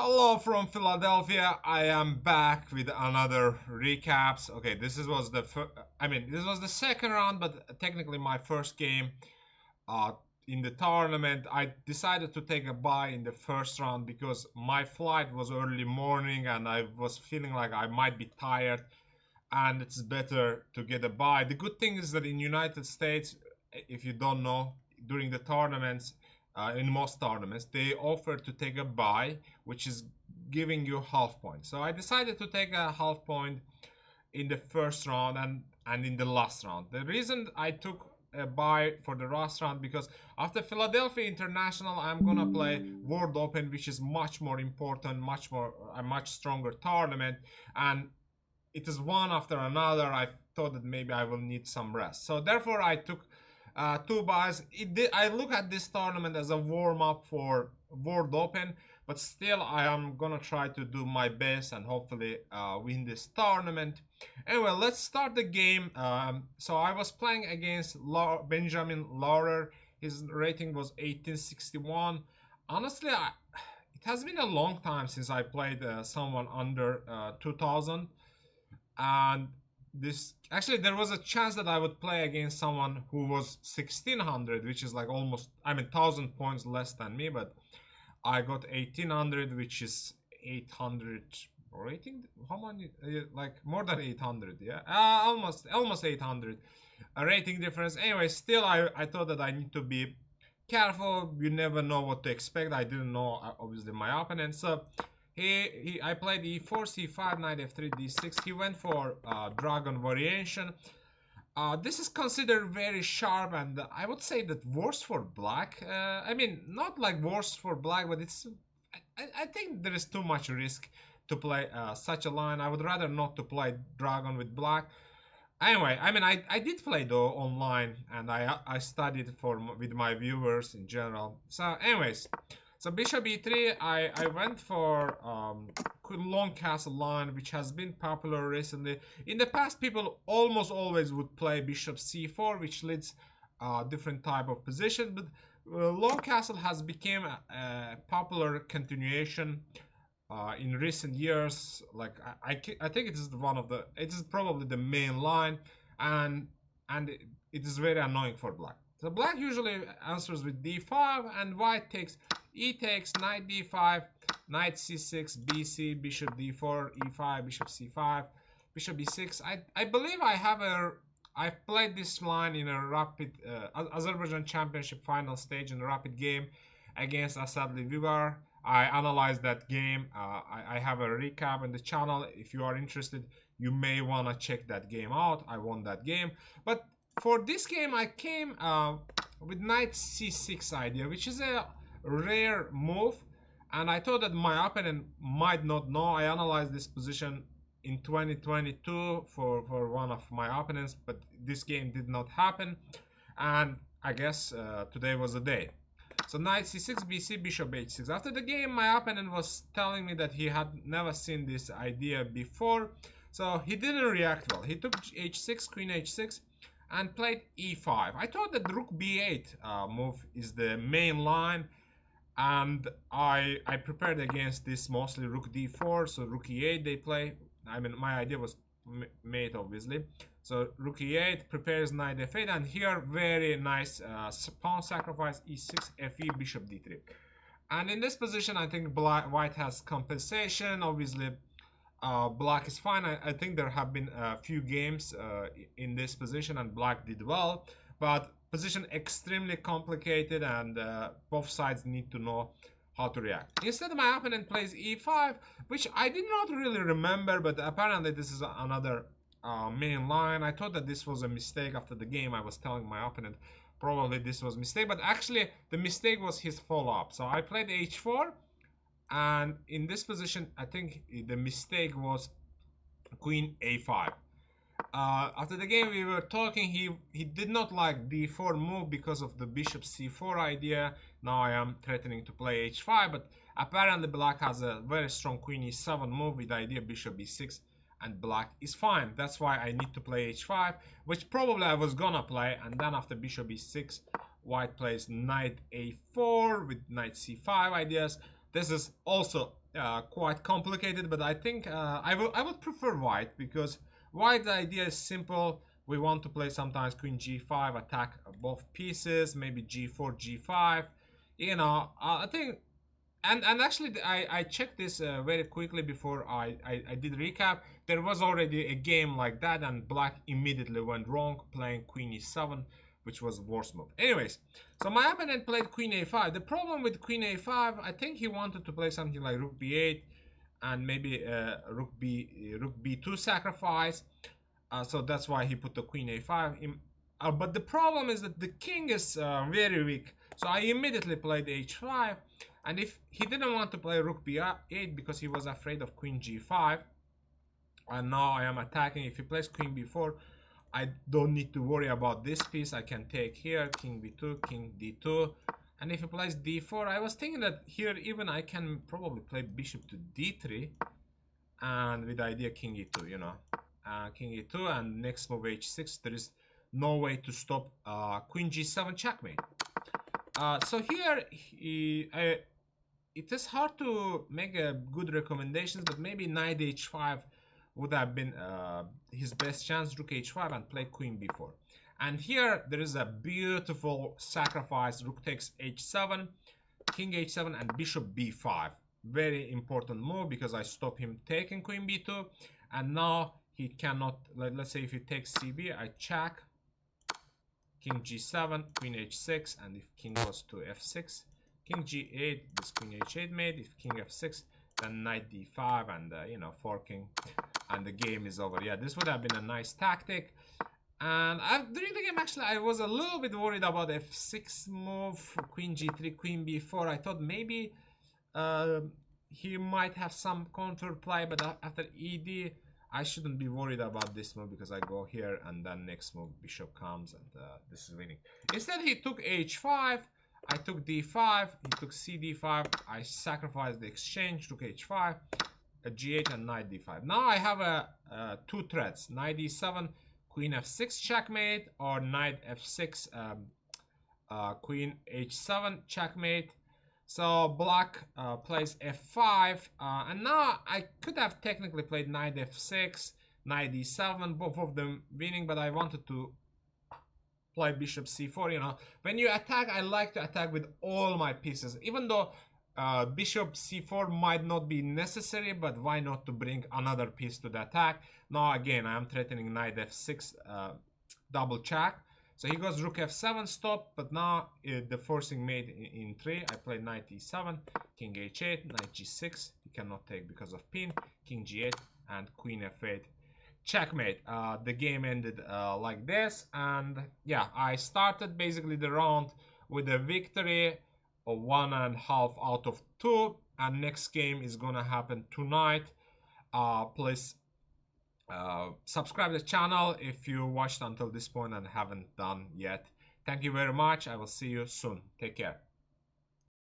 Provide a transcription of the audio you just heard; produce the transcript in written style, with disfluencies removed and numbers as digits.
Hello from Philadelphia. I am back with another recaps. Okay, this was the second round, but technically my first game uh, in the tournament. I decided to take a bye in the first round because my flight was early morning and I was feeling like I might be tired, and it's better to get a bye. The good thing is that in United States, if you don't know, during the tournaments, in most tournaments, they offer to take a bye, which is giving you half point. So I decided to take a half point in the first round and in the last round. The reason I took a bye for the last round because after Philadelphia International, I'm gonna play World Open, which is much more important, a much stronger tournament, and it is one after another. I thought that maybe I will need some rest. So therefore, I took two buys. I look at this tournament as a warm up for World Open, but still, I am gonna try to do my best and hopefully win this tournament. Anyway, let's start the game. So I was playing against Benjamin Lauer. His rating was 1861. Honestly, it has been a long time since I played someone under 2000, and this actually there was a chance that I would play against someone who was 1600, which is like almost 1000 points less than me, but I got 1800, which is 800 rating. How many? Like more than 800, yeah, almost 800 a rating difference. Anyway, still I thought that I need to be careful. You never know what to expect. I didn't know obviously my opponent, so I played e4, c5, knight f3, d6. He went for dragon variation. This is considered very sharp, and I would say that worse for black. I mean, not like worse for black, but I think there is too much risk to play such a line. I would rather not to play dragon with black. Anyway, I did play though online, and I studied with my viewers in general. So, anyways. So bishop e3, I went for long castle line, which has been popular recently. In the past, people almost always would play bishop c4, which leads different type of position. But long castle has become a popular continuation in recent years. Like I think it is it is probably the main line, and it is very annoying for black. So black usually answers with d5, and white takes e takes, knight d5, knight c6, bc, bishop d4, e5, bishop c5, bishop b6. I believe I've played this line in a rapid Azerbaijan Championship final stage in a rapid game against Asadli Vigar. I analyzed that game. I have a recap in the channel. If you are interested, you may want to check that game out. I won that game. But for this game, I came with knight c6 idea, which is a rare move, and I thought that my opponent might not know. I analyzed this position in 2022 for one of my opponents, but this game did not happen, and I guess today was the day. So knight c6, bc, bishop h6. After the game, my opponent was telling me that he had never seen this idea before, so he didn't react well. He took h6, queen h6, and played e5. I thought that rook b8 move is the main line, and I prepared against this mostly rook d4, so rook e8 they play. My idea was mate obviously. So rook e8 prepares knight f8, and here very nice pawn sacrifice e6, fe, bishop d3. And in this position, I think white has compensation. Obviously, black is fine. I think there have been a few games in this position, and black did well, but position extremely complicated, and both sides need to know how to react. Instead, my opponent plays e5, which I did not really remember, but apparently this is another main line. I thought that this was a mistake. After the game, I was telling my opponent probably this was a mistake, but actually the mistake was his follow-up. So I played h4, and in this position, I think the mistake was queen a5. After the game, we were talking. He did not like d4 move because of the bishop c4 idea. Now I am threatening to play h5, but apparently black has a very strong queen e7 move with the idea bishop b6, and black is fine. That's why I need to play h5, which probably I was gonna play. And then after bishop e6, white plays knight a4 with knight c5 ideas. This is also quite complicated, but I think I would prefer white, because white, the idea is simple. We want to play sometimes queen g5, attack both pieces, maybe g4, g5. You know, I think, and actually I checked this very quickly before I did recap. There was already a game like that, and black immediately went wrong, playing queen e7, which was worst move. Anyways, so my opponent played queen a5. The problem with queen a5, I think he wanted to play something like rook b8 and maybe rook b2 sacrifice. So that's why he put the queen a5 in. But the problem is that the king is very weak. So I immediately played h5. And if he didn't want to play rook b8 because he was afraid of queen g5, and now I am attacking. If he plays queen b4, I don't need to worry about this piece. I can take here, king b2, king d2. And if he plays d4, I was thinking that here even I can probably play bishop to d3. And with the idea king e2, you know. King e2, and next move h6. There is no way to stop queen g7 checkmate. So here, it is hard to make good recommendations, but maybe knight h5 would have been his best chance. Rook h5 and play queen b4. And here there is a beautiful sacrifice. Rook takes h7, king h7, and bishop b5. Very important move, because I stop him taking queen b2, and now he cannot. Let's say if he takes cb, I check. King g7, queen h6, and if king goes to f6, king g8, this queen h8 made. If king f6, then knight d5, and you know, forking, and the game is over. Yeah, this would have been a nice tactic. And during the game, actually, I was a little bit worried about f6 move, queen g3, queen b4. I thought maybe he might have some counter play, but after ed, I shouldn't be worried about this move, because I go here and then next move bishop comes, and this is winning. Instead he took h5, I took d5, he took cd5, I sacrificed the exchange, took h5, a g8 and knight d5. Now I have two threats, knight d7, queen f6 checkmate, or knight f6, queen h7 checkmate. So black plays f5, and now I could have technically played knight f6, knight d7, both of them winning, but I wanted to play bishop c4. You know, when you attack, I like to attack with all my pieces, even though bishop c4 might not be necessary, but why not to bring another piece to the attack. Now again, I am threatening knight f6 double check. So he goes rook f7 stop, but now the forcing made in 3. I play knight e7, king h8, knight g6. He cannot take because of pin, king g8, and queen f8 checkmate. The game ended like this, and yeah, I started basically the round with a victory of 1.5 out of 2, and next game is gonna happen tonight. Please subscribe to the channel if you watched until this point and haven't done yet. Thank you very much. I will see you soon. Take care.